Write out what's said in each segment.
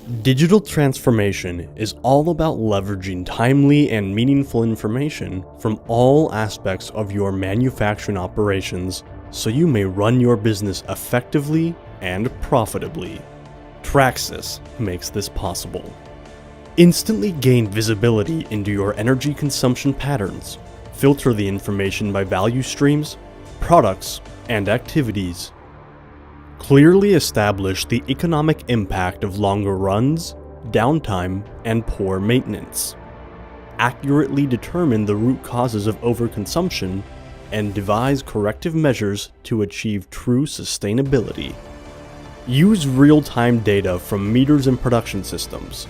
Digital transformation is all about leveraging timely and meaningful information from all aspects of your manufacturing operations so you may run your business effectively and profitably. TrakSYS makes this possible. Instantly gain visibility into your energy consumption patterns, filter the information by value streams, products, and activities. Clearly establish the economic impact of longer runs, downtime, and poor maintenance. Accurately determine the root causes of overconsumption and devise corrective measures to achieve true sustainability. Use real-time data from meters and production systems.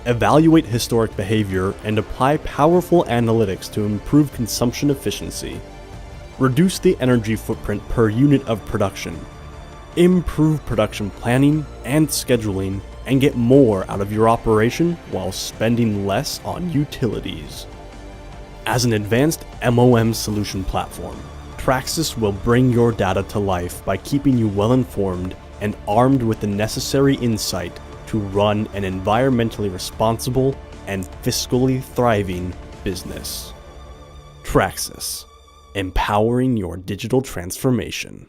Evaluate historic behavior and apply powerful analytics to improve consumption efficiency. Reduce the energy footprint per unit of production. Improve production planning and scheduling and get more out of your operation while spending less on utilities. As an advanced MOM solution platform, TrakSYS will bring your data to life by keeping you well informed and armed with the necessary insight to run an environmentally responsible and fiscally thriving business. TrakSYS, empowering your digital transformation.